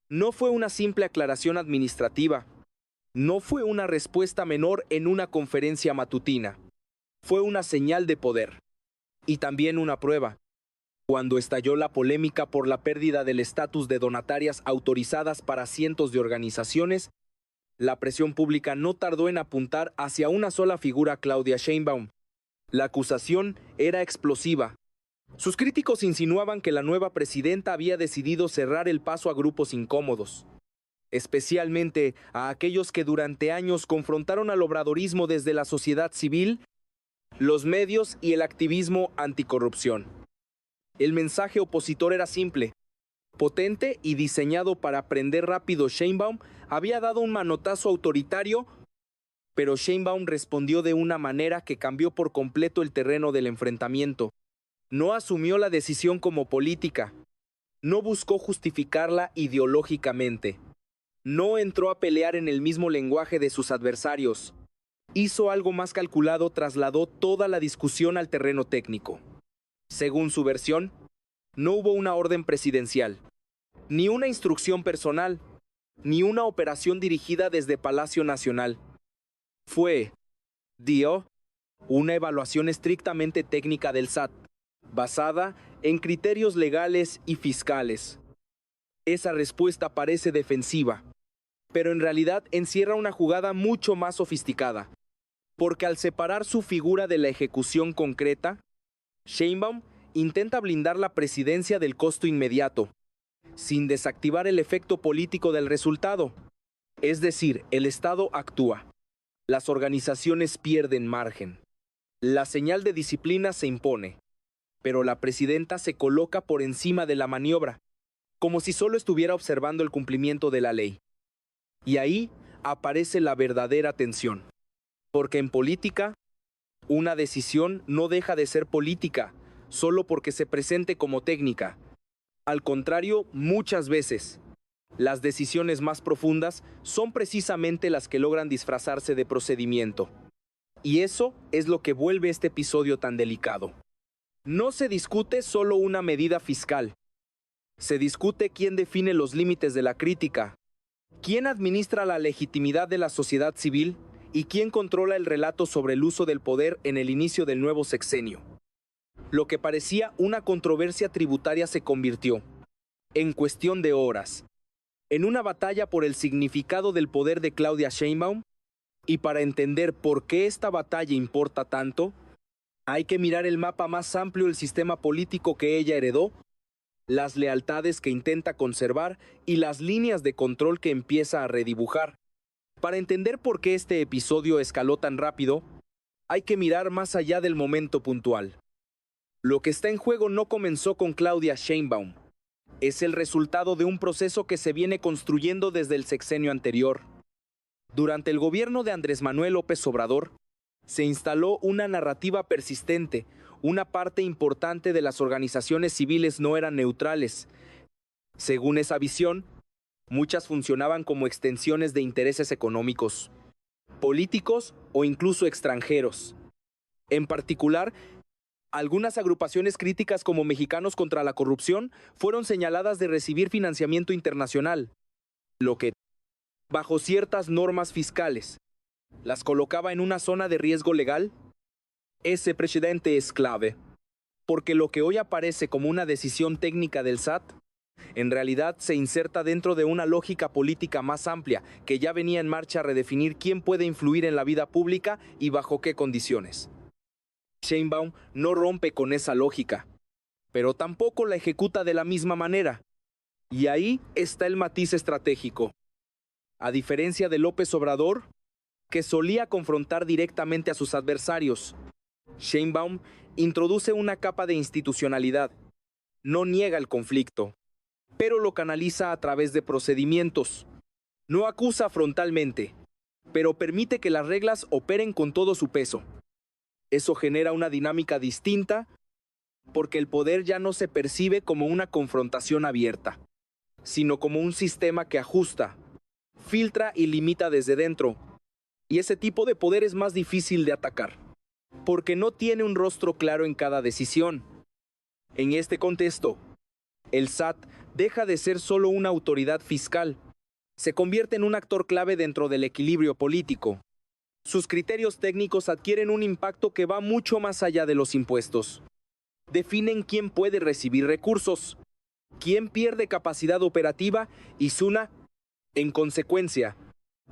No fue una simple aclaración administrativa. No fue una respuesta menor en una conferencia matutina. Fue una señal de poder. Y también una prueba. Cuando estalló la polémica por la pérdida del estatus de donatarias autorizadas para cientos de organizaciones, la presión pública no tardó en apuntar hacia una sola figura, Claudia Sheinbaum. La acusación era explosiva. Sus críticos insinuaban que la nueva presidenta había decidido cerrar el paso a grupos incómodos, especialmente a aquellos que durante años confrontaron al obradorismo desde la sociedad civil, los medios y el activismo anticorrupción. El mensaje opositor era simple, potente y diseñado para aprender rápido. Sheinbaum había dado un manotazo autoritario, pero Sheinbaum respondió de una manera que cambió por completo el terreno del enfrentamiento. No asumió la decisión como política, no buscó justificarla ideológicamente, no entró a pelear en el mismo lenguaje de sus adversarios. Hizo algo más calculado, trasladó toda la discusión al terreno técnico. Según su versión, no hubo una orden presidencial, ni una instrucción personal, ni una operación dirigida desde Palacio Nacional. Fue, dio, una evaluación estrictamente técnica del SAT, basada en criterios legales y fiscales. Esa respuesta parece defensiva, pero en realidad encierra una jugada mucho más sofisticada, porque al separar su figura de la ejecución concreta, Sheinbaum intenta blindar la presidencia del costo inmediato, sin desactivar el efecto político del resultado. Es decir, el Estado actúa. Las organizaciones pierden margen. La señal de disciplina se impone, pero la presidenta se coloca por encima de la maniobra, como si solo estuviera observando el cumplimiento de la ley. Y ahí aparece la verdadera tensión, porque en política, una decisión no deja de ser política, solo porque se presente como técnica. Al contrario, muchas veces, las decisiones más profundas son precisamente las que logran disfrazarse de procedimiento. Y eso es lo que vuelve este episodio tan delicado. No se discute solo una medida fiscal. Se discute quién define los límites de la crítica, quién administra la legitimidad de la sociedad civil y quién controla el relato sobre el uso del poder en el inicio del nuevo sexenio. Lo que parecía una controversia tributaria se convirtió, en cuestión de horas, en una batalla por el significado del poder de Claudia Sheinbaum. Y para entender por qué esta batalla importa tanto, hay que mirar el mapa más amplio del sistema político que ella heredó, las lealtades que intenta conservar y las líneas de control que empieza a redibujar. Para entender por qué este episodio escaló tan rápido, hay que mirar más allá del momento puntual. Lo que está en juego no comenzó con Claudia Sheinbaum. Es el resultado de un proceso que se viene construyendo desde el sexenio anterior. Durante el gobierno de Andrés Manuel López Obrador, se instaló una narrativa persistente. Una parte importante de las organizaciones civiles no eran neutrales. Según esa visión, muchas funcionaban como extensiones de intereses económicos, políticos o incluso extranjeros. En particular, algunas agrupaciones críticas como Mexicanos contra la Corrupción fueron señaladas de recibir financiamiento internacional, lo que, bajo ciertas normas fiscales, las colocaba en una zona de riesgo legal. Ese precedente es clave, porque lo que hoy aparece como una decisión técnica del SAT, en realidad se inserta dentro de una lógica política más amplia que ya venía en marcha a redefinir quién puede influir en la vida pública y bajo qué condiciones. Sheinbaum no rompe con esa lógica, pero tampoco la ejecuta de la misma manera. Y ahí está el matiz estratégico. A diferencia de López Obrador, que solía confrontar directamente a sus adversarios, Sheinbaum introduce una capa de institucionalidad. No niega el conflicto, pero lo canaliza a través de procedimientos. No acusa frontalmente, pero permite que las reglas operen con todo su peso. Eso genera una dinámica distinta, porque el poder ya no se percibe como una confrontación abierta, sino como un sistema que ajusta, filtra y limita desde dentro. Y ese tipo de poder es más difícil de atacar, porque no tiene un rostro claro en cada decisión. En este contexto, El SAT deja de ser solo una autoridad fiscal. Se convierte en un actor clave dentro del equilibrio político. Sus criterios técnicos adquieren un impacto que va mucho más allá de los impuestos. Definen quién puede recibir recursos, quién pierde capacidad operativa y en consecuencia,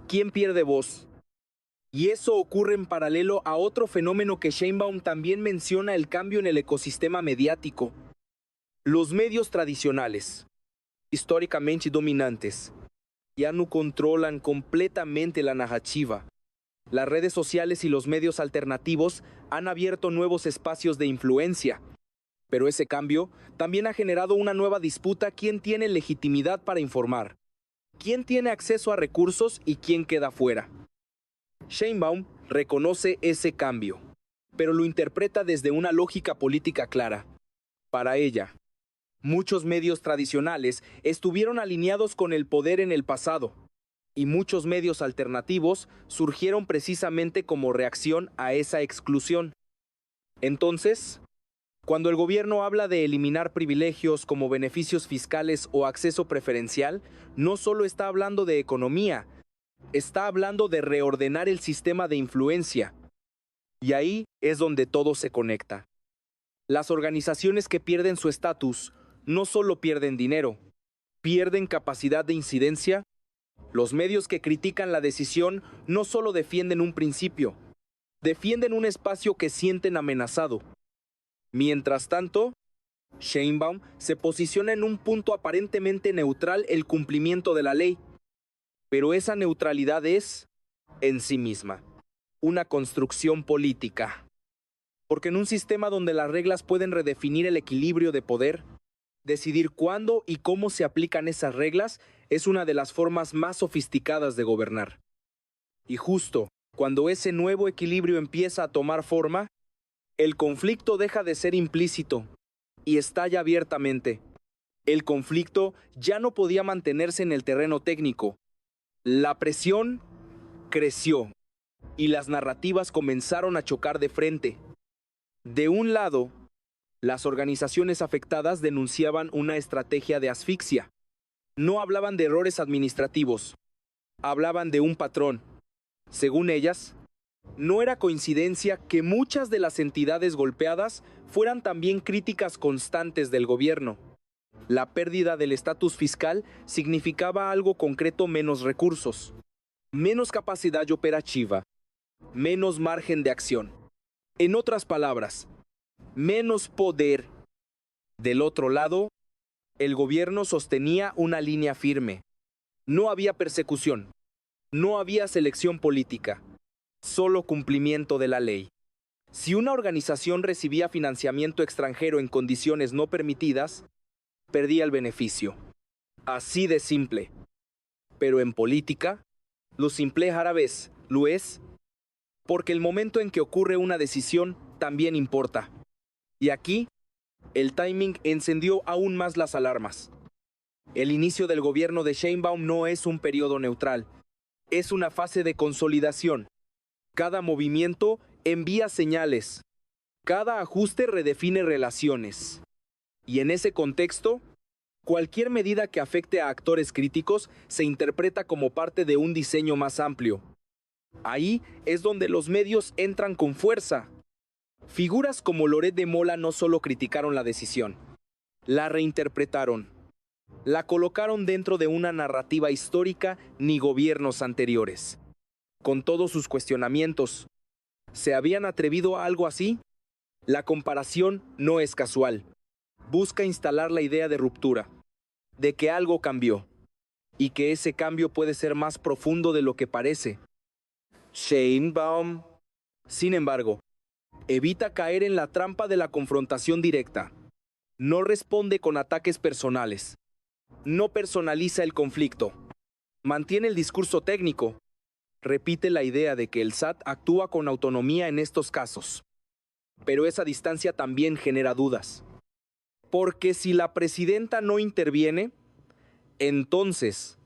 quién pierde voz. Y eso ocurre en paralelo a otro fenómeno que Sheinbaum también menciona: el cambio en el ecosistema mediático. Los medios tradicionales, históricamente dominantes, ya no controlan completamente la narrativa. Las redes sociales y los medios alternativos han abierto nuevos espacios de influencia. Pero ese cambio también ha generado una nueva disputa: quién tiene legitimidad para informar, quién tiene acceso a recursos y quién queda fuera. Sheinbaum reconoce ese cambio, pero lo interpreta desde una lógica política clara. Para ella, muchos medios tradicionales estuvieron alineados con el poder en el pasado, y muchos medios alternativos surgieron precisamente como reacción a esa exclusión. Entonces, cuando el gobierno habla de eliminar privilegios como beneficios fiscales o acceso preferencial, no solo está hablando de economía, está hablando de reordenar el sistema de influencia. Y ahí es donde todo se conecta. Las organizaciones que pierden su estatus no solo pierden dinero, pierden capacidad de incidencia. Los medios que critican la decisión no solo defienden un principio, defienden un espacio que sienten amenazado. Mientras tanto, Sheinbaum se posiciona en un punto aparentemente neutral: el cumplimiento de la ley. Pero esa neutralidad es, en sí misma, una construcción política. Porque en un sistema donde las reglas pueden redefinir el equilibrio de poder, decidir cuándo y cómo se aplican esas reglas es una de las formas más sofisticadas de gobernar. Y justo cuando ese nuevo equilibrio empieza a tomar forma, el conflicto deja de ser implícito y estalla abiertamente. El conflicto ya no podía mantenerse en el terreno técnico. La presión creció y las narrativas comenzaron a chocar de frente. De un lado, las organizaciones afectadas denunciaban una estrategia de asfixia. No hablaban de errores administrativos, hablaban de un patrón. Según ellas, no era coincidencia que muchas de las entidades golpeadas fueran también críticas constantes del gobierno. La pérdida del estatus fiscal significaba algo concreto: menos recursos, menos capacidad operativa, menos margen de acción. En otras palabras, menos poder. Del otro lado, el gobierno sostenía una línea firme. No había persecución, no había selección política, solo cumplimiento de la ley. Si una organización recibía financiamiento extranjero en condiciones no permitidas, perdía el beneficio. Así de simple. Pero en política, lo simple rara vez lo es, porque el momento en que ocurre una decisión también importa. Y aquí, el timing encendió aún más las alarmas. El inicio del gobierno de Sheinbaum no es un periodo neutral, es una fase de consolidación. Cada movimiento envía señales, cada ajuste redefine relaciones. Y en ese contexto, cualquier medida que afecte a actores críticos se interpreta como parte de un diseño más amplio. Ahí es donde los medios entran con fuerza. Figuras como Loret de Mola no solo criticaron la decisión, la reinterpretaron, la colocaron dentro de una narrativa histórica ni gobiernos anteriores. Con todos sus cuestionamientos, ¿se habían atrevido a algo así? La comparación no es casual. Busca instalar la idea de ruptura, de que algo cambió, y que ese cambio puede ser más profundo de lo que parece. Sheinbaum, sin embargo, evita caer en la trampa de la confrontación directa. No responde con ataques personales. No personaliza el conflicto. Mantiene el discurso técnico. Repite la idea de que el SAT actúa con autonomía en estos casos. Pero esa distancia también genera dudas. Porque si la presidenta no interviene, entonces,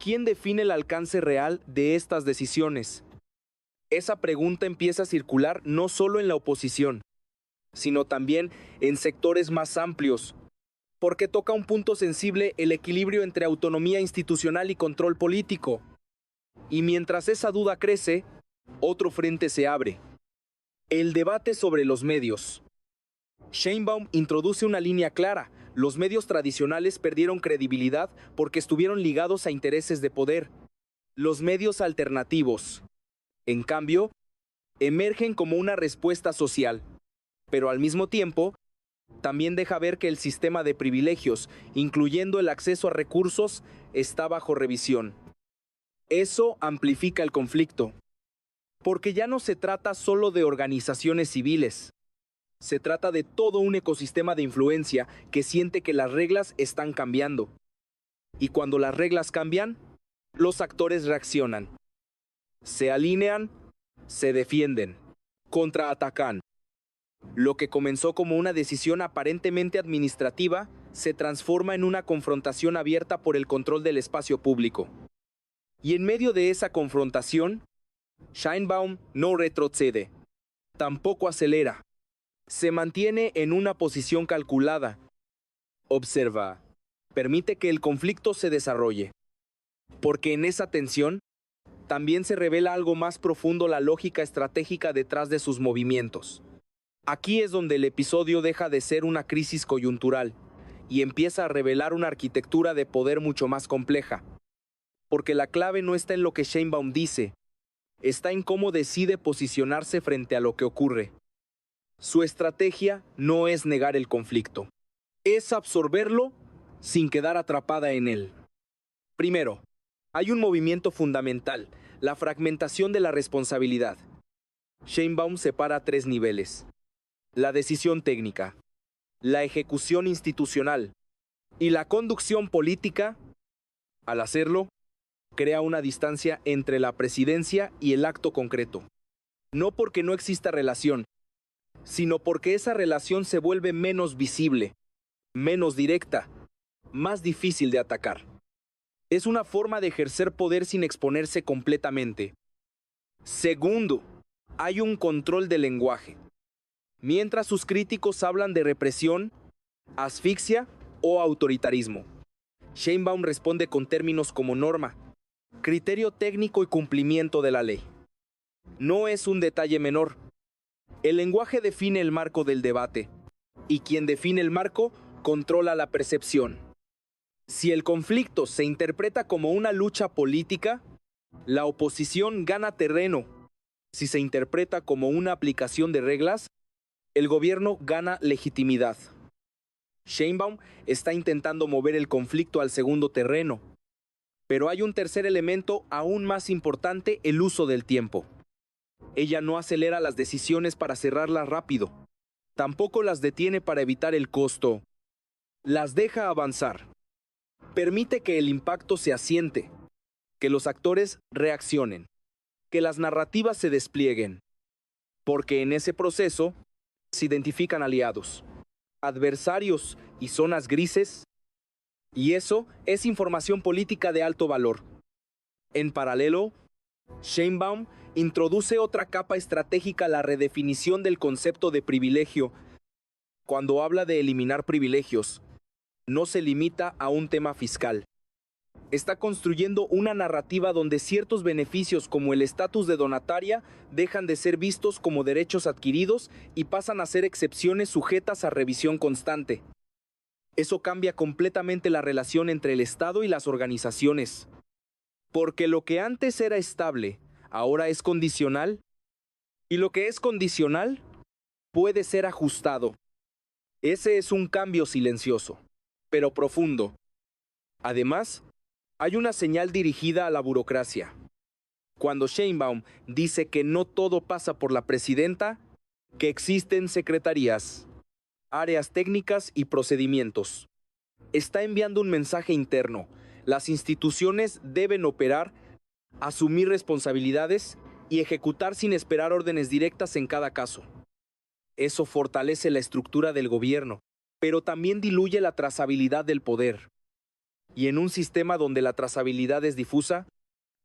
¿quién define el alcance real de estas decisiones? Esa pregunta empieza a circular no solo en la oposición, sino también en sectores más amplios. porque toca un punto sensible, el equilibrio entre autonomía institucional y control político. Y mientras esa duda crece, otro frente se abre. El debate sobre los medios. Sheinbaum introduce una línea clara. Los medios tradicionales perdieron credibilidad porque estuvieron ligados a intereses de poder. Los medios alternativos, en cambio, emergen como una respuesta social, pero al mismo tiempo, también deja ver que el sistema de privilegios, incluyendo el acceso a recursos, está bajo revisión. Eso amplifica el conflicto, porque ya no se trata solo de organizaciones civiles. Se trata de todo un ecosistema de influencia que siente que las reglas están cambiando. Y cuando las reglas cambian, los actores reaccionan. Se alinean, se defienden, contraatacan. Lo que comenzó como una decisión aparentemente administrativa se transforma en una confrontación abierta por el control del espacio público. Y en medio de esa confrontación, Sheinbaum no retrocede, tampoco acelera. Se mantiene en una posición calculada. Observa, permite que el conflicto se desarrolle. Porque en esa tensión, también se revela algo más profundo, la lógica estratégica detrás de sus movimientos. Aquí es donde el episodio deja de ser una crisis coyuntural y empieza a revelar una arquitectura de poder mucho más compleja. Porque la clave no está en lo que Sheinbaum dice, está en cómo decide posicionarse frente a lo que ocurre. Su estrategia no es negar el conflicto, es absorberlo sin quedar atrapada en él. Primero, hay un movimiento fundamental, la fragmentación de la responsabilidad. Sheinbaum separa 3 niveles: la decisión técnica, la ejecución institucional y la conducción política. Al hacerlo, crea una distancia entre la presidencia y el acto concreto. No porque no exista relación, sino porque esa relación se vuelve menos visible, menos directa, más difícil de atacar. Es una forma de ejercer poder sin exponerse completamente. Segundo, hay un control del lenguaje. Mientras sus críticos hablan de represión, asfixia o autoritarismo, Sheinbaum responde con términos como norma, criterio técnico y cumplimiento de la ley. No es un detalle menor. El lenguaje define el marco del debate, y quien define el marco controla la percepción. Si el conflicto se interpreta como una lucha política, la oposición gana terreno. Si se interpreta como una aplicación de reglas, el gobierno gana legitimidad. Sheinbaum está intentando mover el conflicto al segundo terreno. Pero hay un tercer elemento aún más importante: el uso del tiempo. Ella no acelera las decisiones para cerrarlas rápido. Tampoco las detiene para evitar el costo. Las deja avanzar. Permite que el impacto se asiente, que los actores reaccionen, que las narrativas se desplieguen. Porque en ese proceso se identifican aliados, adversarios y zonas grises, y eso es información política de alto valor. En paralelo, Sheinbaum introduce otra capa estratégica: la redefinición del concepto de privilegio. Cuando habla de eliminar privilegios, no se limita a un tema fiscal. Está construyendo una narrativa donde ciertos beneficios, como el estatus de donataria, dejan de ser vistos como derechos adquiridos y pasan a ser excepciones sujetas a revisión constante. Eso cambia completamente la relación entre el Estado y las organizaciones. Porque lo que antes era estable, ahora es condicional, y lo que es condicional puede ser ajustado. Ese es un cambio silencioso, pero profundo. Además, hay una señal dirigida a la burocracia. Cuando Sheinbaum dice que no todo pasa por la presidenta, que existen secretarías, áreas técnicas y procedimientos, está enviando un mensaje interno. Las instituciones deben operar, asumir responsabilidades y ejecutar sin esperar órdenes directas en cada caso. Eso fortalece la estructura del gobierno, pero también diluye la trazabilidad del poder. Y en un sistema donde la trazabilidad es difusa,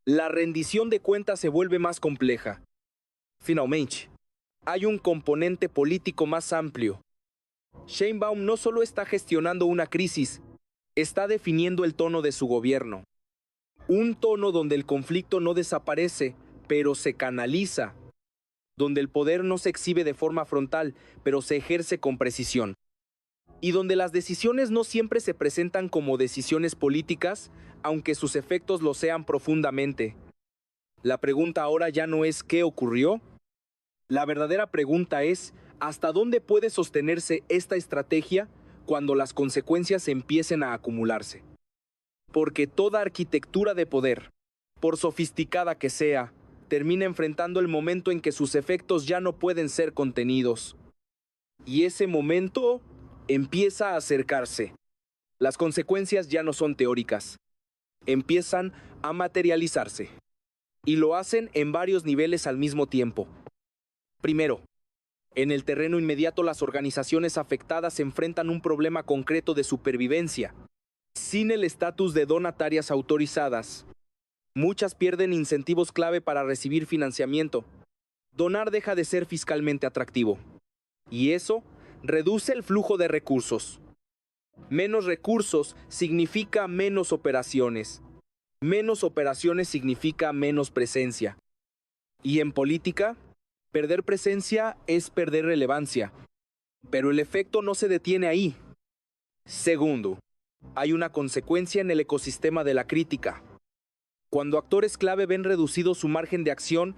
la rendición de cuentas se vuelve más compleja. Finalmente, hay un componente político más amplio. Sheinbaum no solo está gestionando una crisis, está definiendo el tono de su gobierno. Un tono donde el conflicto no desaparece, pero se canaliza. Donde el poder no se exhibe de forma frontal, pero se ejerce con precisión. Y donde las decisiones no siempre se presentan como decisiones políticas, aunque sus efectos lo sean profundamente. La pregunta ahora ya no es ¿qué ocurrió? La verdadera pregunta es ¿hasta dónde puede sostenerse esta estrategia cuando las consecuencias empiecen a acumularse? Porque toda arquitectura de poder, por sofisticada que sea, termina enfrentando el momento en que sus efectos ya no pueden ser contenidos. Y ese momento empieza a acercarse. Las consecuencias ya no son teóricas. Empiezan a materializarse. Y lo hacen en varios niveles al mismo tiempo. Primero, en el terreno inmediato las organizaciones afectadas enfrentan un problema concreto de supervivencia. Sin el estatus de donatarias autorizadas, muchas pierden incentivos clave para recibir financiamiento. Donar deja de ser fiscalmente atractivo. Y eso reduce el flujo de recursos. Menos recursos significa menos operaciones. Menos operaciones significa menos presencia. Y en política, perder presencia es perder relevancia. Pero el efecto no se detiene ahí. Segundo, hay una consecuencia en el ecosistema de la crítica. Cuando actores clave ven reducido su margen de acción,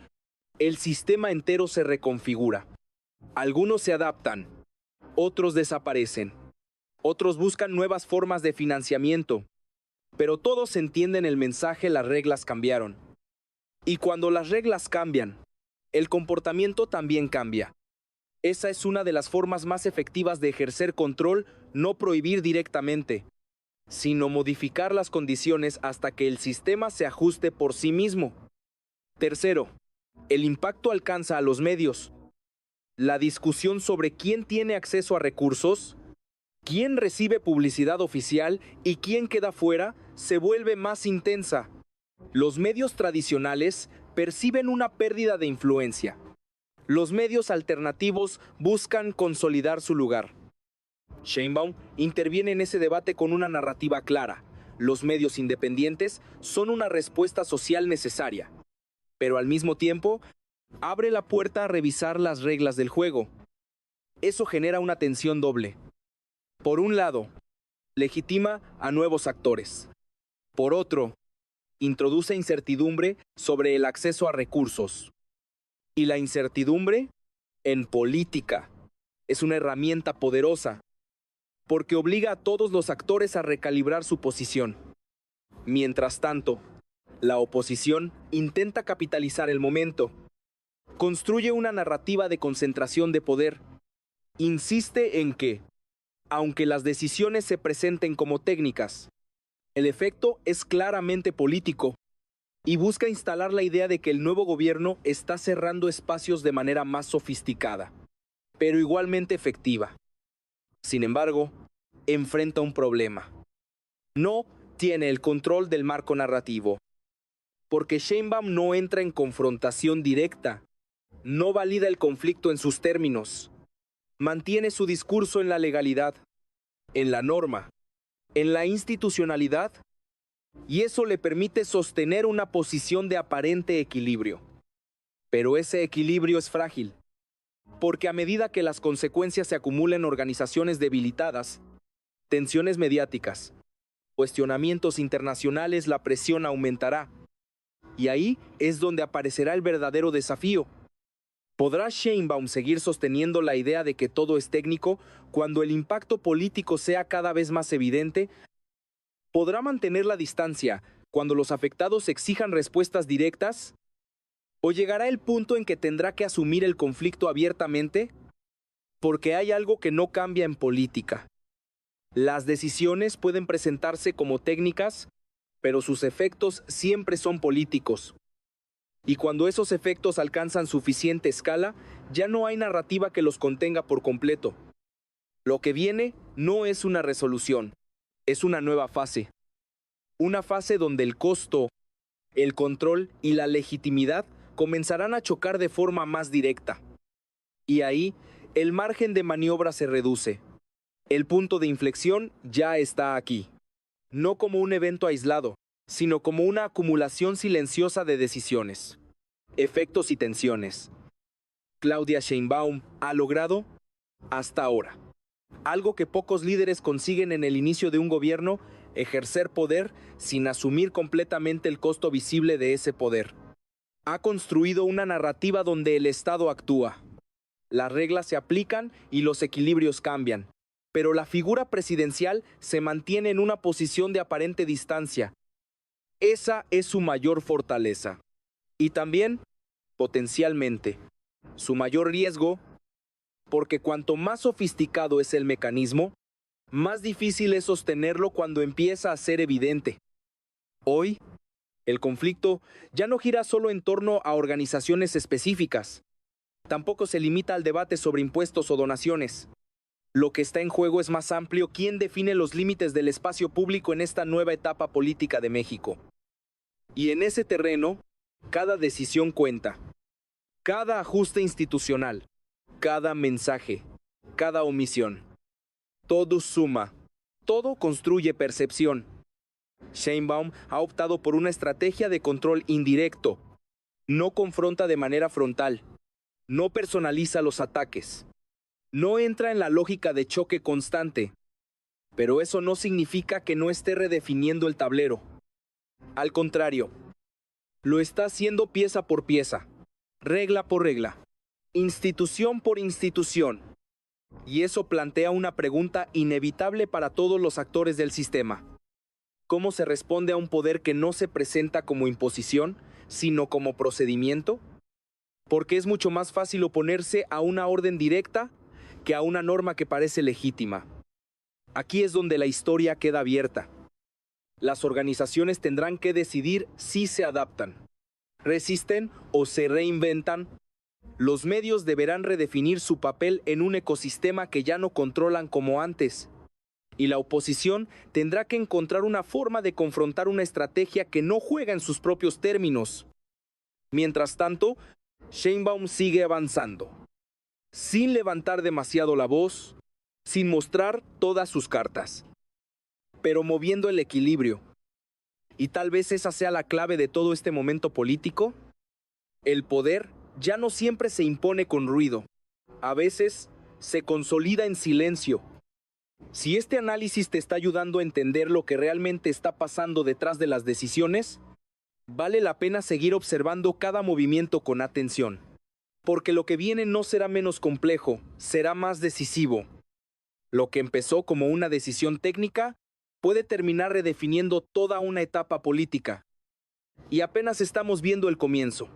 el sistema entero se reconfigura. Algunos se adaptan, otros desaparecen, otros buscan nuevas formas de financiamiento, pero todos entienden el mensaje, las reglas cambiaron. Y cuando las reglas cambian, el comportamiento también cambia. Esa es una de las formas más efectivas de ejercer control, no prohibir directamente, sino modificar las condiciones hasta que el sistema se ajuste por sí mismo. Tercero, el impacto alcanza a los medios. La discusión sobre quién tiene acceso a recursos, quién recibe publicidad oficial y quién queda fuera se vuelve más intensa. Los medios tradicionales perciben una pérdida de influencia. Los medios alternativos buscan consolidar su lugar. Sheinbaum interviene en ese debate con una narrativa clara. Los medios independientes son una respuesta social necesaria, pero al mismo tiempo abre la puerta a revisar las reglas del juego. Eso genera una tensión doble. Por un lado, legitima a nuevos actores. Por otro, introduce incertidumbre sobre el acceso a recursos. Y la incertidumbre, en política, es una herramienta poderosa, porque obliga a todos los actores a recalibrar su posición. Mientras tanto, la oposición intenta capitalizar el momento. Construye una narrativa de concentración de poder. Insiste en que, aunque las decisiones se presenten como técnicas, el efecto es claramente político y busca instalar la idea de que el nuevo gobierno está cerrando espacios de manera más sofisticada, pero igualmente efectiva. Sin embargo, enfrenta un problema. No tiene el control del marco narrativo, porque Sheinbaum no entra en confrontación directa, no valida el conflicto en sus términos, mantiene su discurso en la legalidad, en la norma, en la institucionalidad, y eso le permite sostener una posición de aparente equilibrio. Pero ese equilibrio es frágil, porque a medida que las consecuencias se acumulen en organizaciones debilitadas, tensiones mediáticas, cuestionamientos internacionales, la presión aumentará. Y ahí es donde aparecerá el verdadero desafío. ¿Podrá Sheinbaum seguir sosteniendo la idea de que todo es técnico cuando el impacto político sea cada vez más evidente? ¿Podrá mantener la distancia cuando los afectados exijan respuestas directas? ¿O llegará el punto en que tendrá que asumir el conflicto abiertamente? Porque hay algo que no cambia en política. Las decisiones pueden presentarse como técnicas, pero sus efectos siempre son políticos. Y cuando esos efectos alcanzan suficiente escala, ya no hay narrativa que los contenga por completo. Lo que viene no es una resolución, es una nueva fase. Una fase donde el costo, el control y la legitimidad comenzarán a chocar de forma más directa. Y ahí, el margen de maniobra se reduce. El punto de inflexión ya está aquí. No como un evento aislado, sino como una acumulación silenciosa de decisiones, efectos y tensiones. Claudia Sheinbaum ha logrado, hasta ahora, algo que pocos líderes consiguen en el inicio de un gobierno: ejercer poder sin asumir completamente el costo visible de ese poder. Ha construido una narrativa donde el Estado actúa. Las reglas se aplican y los equilibrios cambian, pero la figura presidencial se mantiene en una posición de aparente distancia. Esa es su mayor fortaleza. Y también, potencialmente, su mayor riesgo, porque cuanto más sofisticado es el mecanismo, más difícil es sostenerlo cuando empieza a ser evidente. Hoy, el conflicto ya no gira solo en torno a organizaciones específicas. Tampoco se limita al debate sobre impuestos o donaciones. Lo que está en juego es más amplio: quién define los límites del espacio público en esta nueva etapa política de México. Y en ese terreno, cada decisión cuenta. Cada ajuste institucional, cada mensaje, cada omisión. Todo suma, todo construye percepción. Sheinbaum ha optado por una estrategia de control indirecto. No confronta de manera frontal. No personaliza los ataques. No entra en la lógica de choque constante. Pero eso no significa que no esté redefiniendo el tablero. Al contrario, lo está haciendo pieza por pieza, regla por regla, institución por institución. Y eso plantea una pregunta inevitable para todos los actores del sistema. ¿Cómo se responde a un poder que no se presenta como imposición, sino como procedimiento? Porque es mucho más fácil oponerse a una orden directa que a una norma que parece legítima. Aquí es donde la historia queda abierta. Las organizaciones tendrán que decidir si se adaptan, resisten o se reinventan. Los medios deberán redefinir su papel en un ecosistema que ya no controlan como antes. Y la oposición tendrá que encontrar una forma de confrontar una estrategia que no juega en sus propios términos. Mientras tanto, Sheinbaum sigue avanzando, sin levantar demasiado la voz, sin mostrar todas sus cartas, pero moviendo el equilibrio. Y tal vez esa sea la clave de todo este momento político. El poder ya no siempre se impone con ruido. A veces se consolida en silencio. Si este análisis te está ayudando a entender lo que realmente está pasando detrás de las decisiones, vale la pena seguir observando cada movimiento con atención. Porque lo que viene no será menos complejo, será más decisivo. Lo que empezó como una decisión técnica puede terminar redefiniendo toda una etapa política. Y apenas estamos viendo el comienzo.